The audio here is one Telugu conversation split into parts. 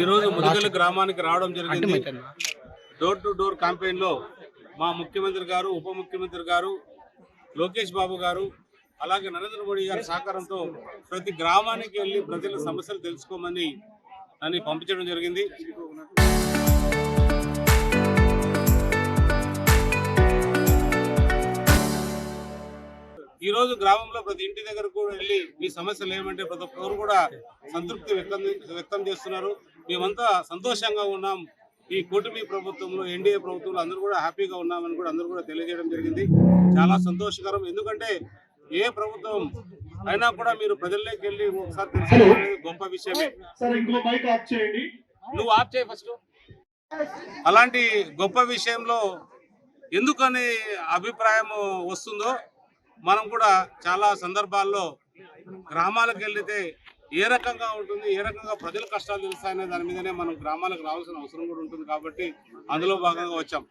ఈ రోజు ముదిగల్లి గ్రామానికి రావడం జరిగింది. డోర్ టు డోర్ క్యాంపెయిన్ లో మా ముఖ్యమంత్రి గారు, ఉప ముఖ్యమంత్రి గారు, లోకేష్ బాబు గారు, అలాగే నరేంద్ర మోడీ గారి సహకారంతో ప్రతి గ్రామానికి వెళ్ళి ప్రజల సమస్యలు తెలుసుకోమని నన్ను పంపించడం జరిగింది. ఈ రోజు గ్రామంలో ప్రతి ఇంటి దగ్గర కూడా వెళ్ళి మీ సమస్యలు ఏమంటే ప్రతి ఒక్కరు కూడా సంతృప్తి వ్యక్తం చేస్తున్నారు. మేమంతా సంతోషంగా ఉన్నాం. ఈ కూటమి ప్రభుత్వంలో, ఎన్డీఏ ప్రభుత్వంలో అందరూ కూడా హ్యాపీగా ఉన్నామని కూడా అందరూ కూడా తెలియజేయడం జరిగింది. చాలా సంతోషకరం. ఎందుకంటే ఏ ప్రభుత్వం అయినా కూడా మీరు ప్రజల్లోకి వెళ్ళి ఒకసారి తెలుసుకోవాలనేది గొప్ప విషయమే. నువ్వు ఆప్ చేయి ఫస్ట్. అలాంటి గొప్ప విషయంలో ఎందుకని అభిప్రాయం వస్తుందో మనం కూడా చాలా సందర్భాల్లో గ్రామాలకు వెళ్తే ఏ రకంగా ఉంటుంది, ఏ రకంగా ప్రజల కష్టాలు తెలుస్తాయనే దాని మీదనే మనం గ్రామాలకు రావాల్సిన అవసరం కూడా ఉంటుంది. కాబట్టి అందులో భాగంగా వచ్చాం.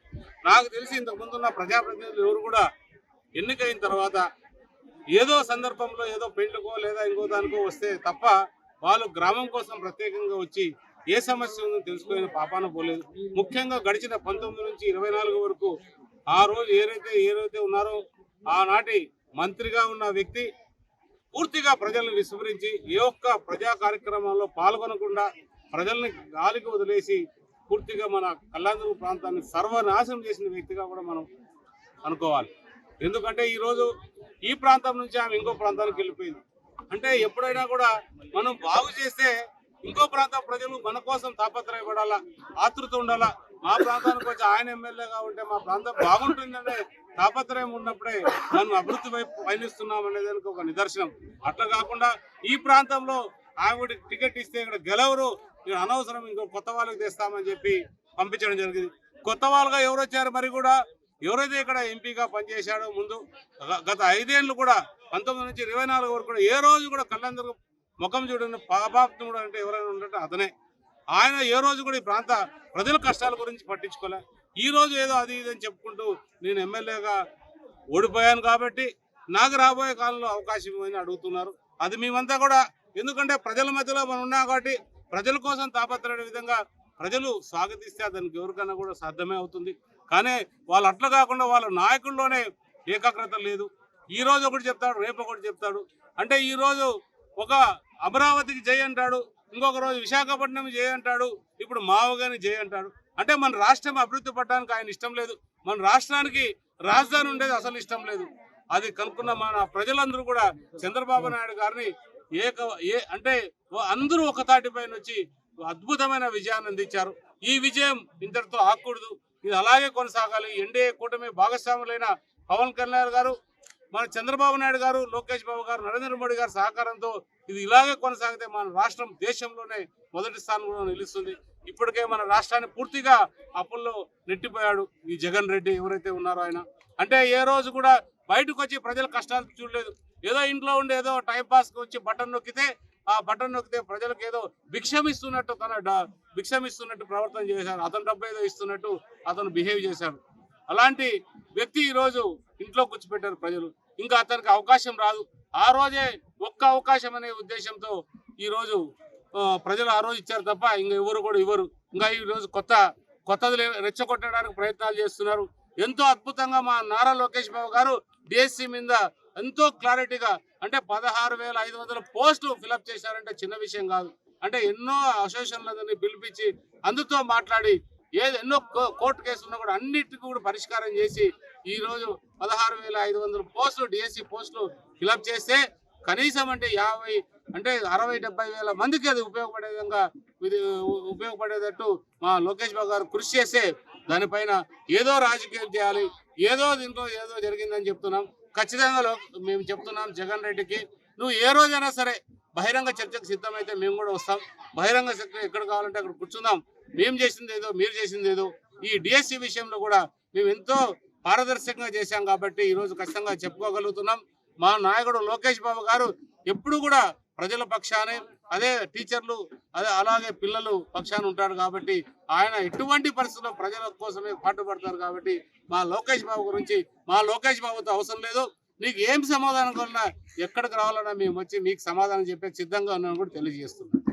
నాకు తెలిసి ఇంతకుముందున్న ప్రజాప్రతినిధులు ఎవరు కూడా ఎన్నికైన తర్వాత ఏదో సందర్భంలో ఏదో పెళ్లికో లేదా ఇంకో దానికో వస్తే తప్ప వాళ్ళు గ్రామం కోసం ప్రత్యేకంగా వచ్చి ఏ సమస్య ఉందో తెలుసుకునే పాపాన పోలేదు. ముఖ్యంగా గడిచిన 19 నుంచి 24 వరకు ఆ రోజు ఏదైతే ఉన్నారో ఆనాటి మంత్రిగా ఉన్న వ్యక్తి పూర్తిగా ప్రజలను విస్మరించి ఏ ఒక్క ప్రజా కార్యక్రమాల్లో పాల్గొనకుండా ప్రజల్ని గాలికి వదిలేసి పూర్తిగా మన కళ్యాణదుర్గ ప్రాంతాన్ని సర్వనాశనం చేసిన వ్యక్తిగా కూడా మనం అనుకోవాలి. ఎందుకంటే ఈరోజు ఈ ప్రాంతం నుంచి ఆమె ఇంకో ప్రాంతానికి వెళ్ళిపోయింది. అంటే ఎప్పుడైనా కూడా మనం బాగు చేస్తే ఇంకో ప్రాంతం ప్రజలు మన కోసం తాపత్రయపడాలా, ఆతృత ఉండాలా. మా ప్రాంతానికి వచ్చి ఆయన ఎమ్మెల్యేగా ఉంటే మా ప్రాంతం బాగుంటుందనే తాపత్రయం ఉన్నప్పుడే మనం అభివృద్ధి వైపు పయనిస్తున్నాం అనేదానికి ఒక నిదర్శనం. అట్లా కాకుండా ఈ ప్రాంతంలో ఆవిడ టికెట్ ఇస్తే ఇక్కడ గెలవరు, ఇక్కడ అనవసరం, ఇంకో కొత్త వాళ్ళకి తెస్తామని చెప్పి పంపించడం జరిగింది. కొత్త వాళ్ళుగా ఎవరు వచ్చారు? మరి కూడా ఎవరైతే ఇక్కడ ఎంపీగా పనిచేశాడో ముందు గత 5 ఏళ్ళు కూడా 19 నుంచి 24 వరకు కూడా ఏ రోజు కూడా కళ్యాణదుర్గ ముఖం చూడని పాపాత్ముడు అంటే ఎవరైనా ఉంటే అతనే. ఆయన ఏ రోజు కూడా ఈ ప్రాంత ప్రజల కష్టాల గురించి పట్టించుకోలే. ఈ రోజు ఏదో అది ఇది అని చెప్పుకుంటూ నేను ఎమ్మెల్యేగా ఓడిపోయాను కాబట్టి నాకు రాబోయే కాలంలో అవకాశం ఇవ్వని అడుగుతున్నారు. అది మేమంతా కూడా, ఎందుకంటే ప్రజల మధ్యలో మనం ఉన్నాం కాబట్టి ప్రజల కోసం తాపత్రయ విధంగా ప్రజలు స్వాగతిస్తే దానికి ఎవరికైనా కూడా సాధ్యమే అవుతుంది. కానీ వాళ్ళు అట్లా కాకుండా వాళ్ళ నాయకుల్లోనే ఏకాగ్రత లేదు. ఈ రోజు ఒకటి చెప్తాడు, రేపు ఒకటి చెప్తాడు. అంటే ఈ రోజు ఒక అమరావతికి జై అంటాడు, ఇంకొక రోజు విశాఖపట్నం జై అంటాడు, ఇప్పుడు మావగాని జై అంటాడు. అంటే మన రాష్ట్రం అభివృద్ధి పడడానికి ఆయన ఇష్టం లేదు. మన రాష్ట్రానికి రాజధాని ఉండేది అసలు ఇష్టం లేదు. అది కనుక్కున్న మన ప్రజలందరూ కూడా చంద్రబాబు నాయుడు గారిని అంటే అందరూ ఒక తాటిపైన వచ్చి అద్భుతమైన విజయాన్ని అందించారు. ఈ విజయం ఇంతటితో ఆగకూడదు, ఇది అలాగే కొనసాగాలి. ఎన్డీఏ కూటమి భాగస్వాములైన పవన్ కళ్యాణ్ గారు, మన చంద్రబాబు నాయుడు గారు, లోకేష్ బాబు గారు, నరేంద్ర మోడీ గారి సహకారంతో ఇది ఇలాగే కొనసాగితే మన రాష్ట్రం దేశంలోనే మొదటి స్థానంలో నిలుస్తుంది. ఇప్పటికే మన రాష్ట్రాన్ని పూర్తిగా అప్పుల్లో నెట్టిపోయాడు ఈ జగన్ రెడ్డి ఎవరైతే ఉన్నారో ఆయన. అంటే ఏ రోజు కూడా బయటకు వచ్చి ప్రజల కష్టాలు చూడలేదు. ఏదో ఇంట్లో ఉండి ఏదో టైంపాస్కి వచ్చి బటన్ నొక్కితే ప్రజలకు ఏదో భిక్షమిస్తున్నట్టు భిక్షమిస్తున్నట్టు ప్రవర్తన చేశారు. అతను డబ్బు ఏదో ఇస్తున్నట్టు అతను బిహేవ్ చేశారు. అలాంటి వ్యక్తి ఈరోజు ఇంట్లో కూర్చోపెట్టారు ప్రజలు. ఇంకా అతనికి అవకాశం రాదు. ఆ రోజే ఒక్క అవకాశం అనే ఉద్దేశంతో ఈరోజు ప్రజలు ఆ రోజు ఇచ్చారు తప్ప ఇంకా ఎవరు కూడా ఇవ్వరు. ఇంకా ఈరోజు కొత్తది రెచ్చగొట్టడానికి ప్రయత్నాలు చేస్తున్నారు. ఎంతో అద్భుతంగా మా నారా లోకేష్ బాబు గారు డిఎస్సి మీద ఎంతో క్లారిటీగా, అంటే 16,500 పోస్టులు ఫిలప్ చేశారంటే చిన్న విషయం కాదు. అంటే ఎన్నో అసోసియేషన్లని పిలిపించి అందుతో మాట్లాడి ఎన్నో కోర్టు కేసులు ఉన్నా కూడా అన్నిటికీ కూడా పరిష్కారం చేసి ఈరోజు 16,500 పోస్టులు డిఎస్సి పోస్టులు ఫిలప్ చేస్తే కనీసం అంటే 60-70 వేల మందికి అది ఉపయోగపడేటట్టు మా లోకేష్ బాబు గారు కృషి చేస్తే దానిపైన ఏదో రాజకీయం చేయాలి, ఏదో దీంట్లో ఏదో జరిగిందని చెప్తున్నాం. ఖచ్చితంగా మేము చెప్తున్నాం జగన్ రెడ్డికి, నువ్వు ఏ రోజైనా సరే బహిరంగ చర్చకు సిద్ధమైతే మేము కూడా వస్తాం. బహిరంగ చర్చ ఎక్కడ కావాలంటే అక్కడ కూర్చుందాం. మేము చేసింది ఏదో, మీరు చేసింది ఏదో. ఈ డిఎస్సి విషయంలో కూడా మేము ఎంతో పారదర్శకంగా చేశాం కాబట్టి ఈరోజు ఖచ్చితంగా చెప్పుకోగలుగుతున్నాం. మా నాయకుడు లోకేష్ బాబు గారు ఎప్పుడు కూడా ప్రజల పక్షానే, అదే టీచర్లు అలాగే పిల్లలు పక్షాన ఉంటాడు కాబట్టి ఆయన ఎటువంటి పరిస్థితుల్లో ప్రజల కోసమే పాటుపడతారు. కాబట్టి మా లోకేష్ బాబుతో అవసరం లేదు. నీకు ఏం సమాధానం కావాలన్నా ఎక్కడికి రావాలన్నా మేము వచ్చి మీకు సమాధానం చెప్పే సిద్ధంగా ఉన్నామని కూడా తెలియజేస్తున్నాం.